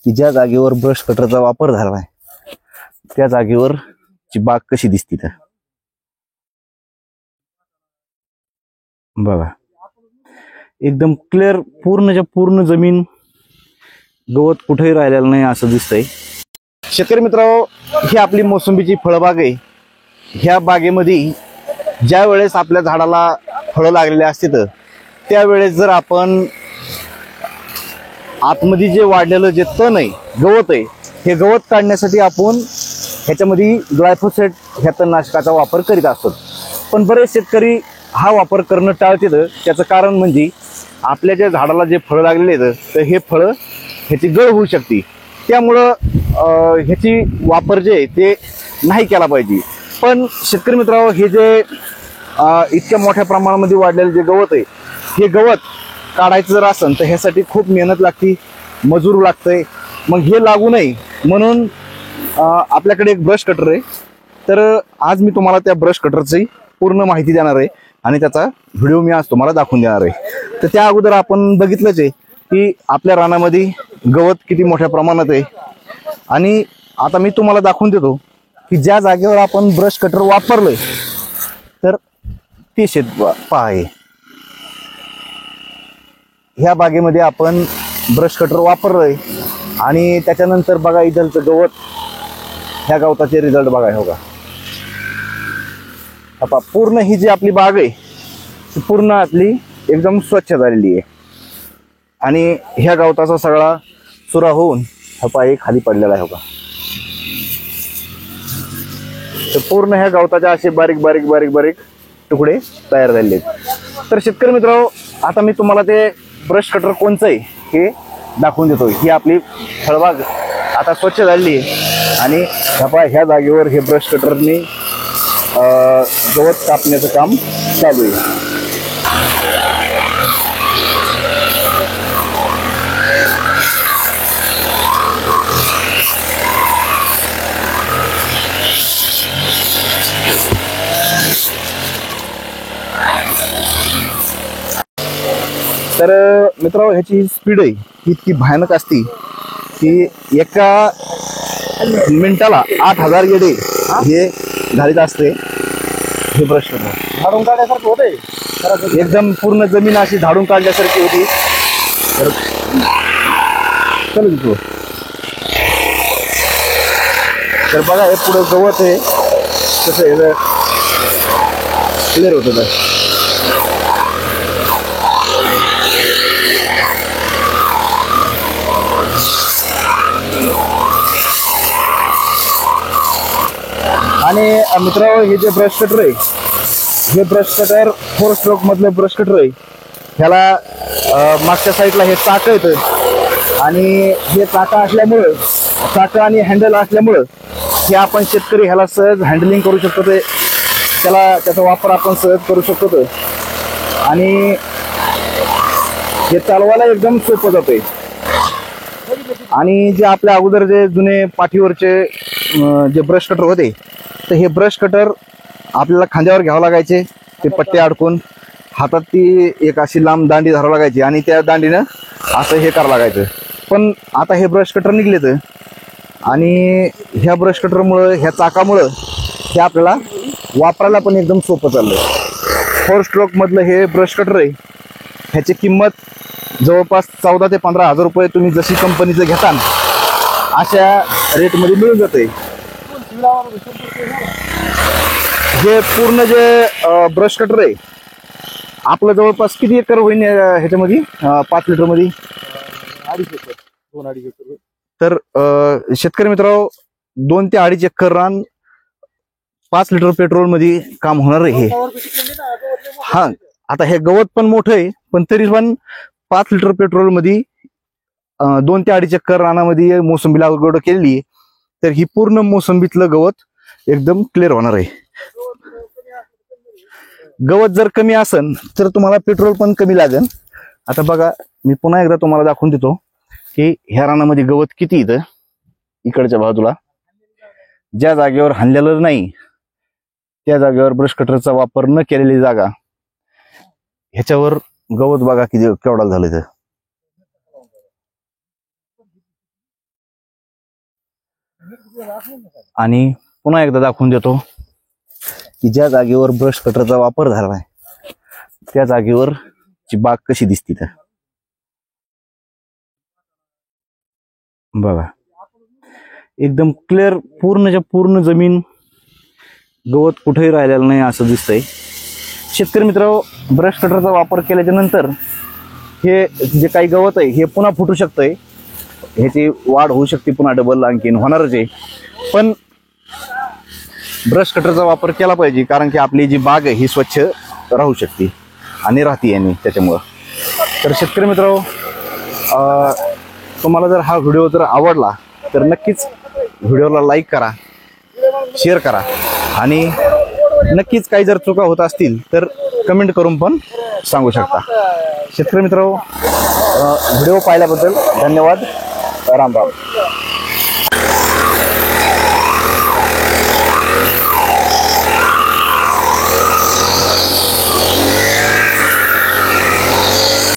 की ज्या जागेवर ब्रश कटरचा वापर झाला आहे त्या जागेवर ची बाग कशी दिसते तर बघा, एकदम क्लिअर पूर्णच्या पूर्ण जमीन, गवत कुठेही राहिलेलं नाही असं दिसतंय. शेतकरी मित्रांनो, ही आपली मोसंबीची फळबाग आहे. ह्या बागेमध्ये ज्या वेळेस आपल्या झाडाला फळं लागलेले असतात त्यावेळेस जर आपण आतमध्ये जे वाढलेलं जे तण आहे, गवत आहे, हे गवत काढण्यासाठी आपण ह्याच्यामध्ये ग्लायफोसेट ह्या तणनाशकाचा वापर करीत असतो. पण बरेच शेतकरी हा वापर करणं टाळतात. त्याचं कारण म्हणजे आपल्या ज्या झाडाला जे फळं लागलेले आहेत तर हे फळं ह्याची गळ होऊ शकते. त्यामुळं ह्याची वापर जे आहे ते नाही केला पाहिजे. पण शेतकरी मित्रांनो, हे जे इतक्या मोठ्या प्रमाणामध्ये वाढलेलं जे गवत आहे, हे गवत काढायचं जर असेल तर ह्यासाठी खूप मेहनत लागते, मजूर लागतंय. मग हे लागू नये म्हणून आपल्याकडे एक ब्रश कटर आहे. तर आज मी तुम्हाला त्या ब्रश कटरची पूर्ण माहिती देणार आहे आणि त्याचा व्हिडिओ मी आज तुम्हाला दाखवून देणार आहे. तर त्या अगोदर आपण बघितलंच आहे की आपल्या रानामध्ये गवत किती मोठ्या प्रमाणात आहे. आणि आता मी तुम्हाला दाखवून देतो की ज्या जागेवर आपण ब्रश कटर वापरलोय तर ते शेत पहा. ह्या बागेमध्ये आपण ब्रश कटर वापरलोय आणि त्याच्यानंतर बघा इथलचं गवत, ह्या गवताचे रिझल्ट बघा. हो का, पूर्ण ही जी आपली बाग आहे ती पूर्ण आपली एकदम स्वच्छ झालेली आहे. आणि ह्या गवताचा सगळा चुरा होऊन हा खाली पडलेला आहे. हो का, तर पूर्ण ह्या गवताच्या असे बारीक बारीक बारीक बारीक तुकडे तयार झालेले आहेत. तर शेतकरी मित्रांनो, आता मी तुम्हाला ते ब्रश कटर कोणचं आहे हे दाखवून देतो. ही आपली फळबाग आता स्वच्छ झालेली आहे आणि ह्या जागेवर हे ब्रश कटरने गवत कापण्याचं काम चालू आहे. तर मित्रांनो, ह्याची स्पीड आहे ही इतकी भयानक असती की एका मिनिटाला 8000 गेडे हे घालीत असते. हे ब्रश कटर झाडून काढल्यासारखं होते, एकदम पूर्ण जमीन अशी झाडून काढल्यासारखी होती. तर चल तर बघा, हे पुढे गवत आहे कसं क्लिअर होतं. आणि मित्रांनो, हे जे ब्रश कटर आहे, हे ब्रश कटर 4 स्ट्रोक मधलं ब्रश कटर आहे. ह्याला मागच्या साईडला हे चाकं येतं आणि हे चाकं असल्यामुळं, चाकं आणि हँडल असल्यामुळं हे आपण शेतकरी ह्याला सहज हँडलिंग करू शकतो. ते त्याचा वापर आपण सहज करू शकतो आणि हे चालवायला एकदम सोपं जातंय. आणि जे आपल्या अगोदर जे जुने पाठीवरचे जे ब्रश कटर होते, तर हे ब्रश कटर आपल्याला खांद्यावर घ्यावं लागायचे. ते पट्टे अडकून हातात ती एक अशी लांब दांडी धरावं लागायची आणि त्या दांडीनं असं हे करावं लागायचं. पण आता हे ब्रश कटर निघलेत आणि ह्या ब्रश कटरमुळं, ह्या चाकामुळं हे आपल्याला वापरायला पण एकदम सोपं चाललंय. 4 स्ट्रोक मधलं हे ब्रश कटर आहे. ह्याची किंमत जवळपास 14 ते 15 हजार रुपये तुम्ही जशी कंपनीचं घेता अशा रेटमध्ये मिळून जाते. हे पूर्ण जे ब्रश कटर आहे आपलं जवळपास किती एकर होईल ह्याच्यामध्ये? 5 लिटर मध्ये 2.5 एकर, 2-2.5 एकर. तर शेतकरी मित्रांनो, 2 ते 2.5 एकर रान 5 लिटर पेट्रोल मध्ये काम होणार आहे. हा, आता हे गवत पण मोठं आहे पण तरी पण 5 लिटर पेट्रोल मध्ये 2 ते 2.5 एकर रानामध्ये मोसंबी लागवड केलेली, तर ही पूर्ण मोसंबीतलं गवत एकदम क्लिअर होणार आहे. गवत जर कमी असेल तर तुम्हाला पेट्रोल पण कमी लागेल. आता बघा, मी पुन्हा एकदा तुम्हाला दाखवून देतो की ह्या रानामध्ये गवत किती इथं इकडच्या बाजूला. ज्या जागेवर हाणलेलं नाही त्या जागेवर ब्रश कटरचा वापर न केलेली जागा, ह्याच्यावर गवत बघा किती केवढा झालं. आणि पुन्हा एकदा दाखवून देतो की ज्या जागेवर ब्रश कटरचा वापर झाला आहे त्या जागेवर ची बाग कशी दिसते. तर बघा एकदम क्लिअर पूर्णच्या पूर्ण जमीन, गवत कुठेही राहिलेलं नाही असं दिसतंय. शेतकरी मित्रांनो, ब्रश कटरचा वापर केल्याच्या नंतर हे जे काही गवत आहे हे पुन्हा फुटू शकतंय, ह्याची वाढ होऊ शकते पुन्हा डबल, आणखीन होणारच आहे. पण ब्रश कटरचा वापर केला पाहिजे कारण की आपली जी बाग आहे ही स्वच्छ राहू शकते आणि राहते यांनी त्याच्यामुळं. तर शेतकरी मित्रांनो, तुम्हाला जर हा व्हिडिओ जर आवडला तर नक्कीच व्हिडिओला लाईक करा, शेअर करा आणि नक्कीच काही जर चुका होत असतील तर कमेंट करून पण सांगू शकता. शेतकरी मित्रांनो, व्हिडिओ पाहिल्याबद्दल धन्यवाद. राम राम.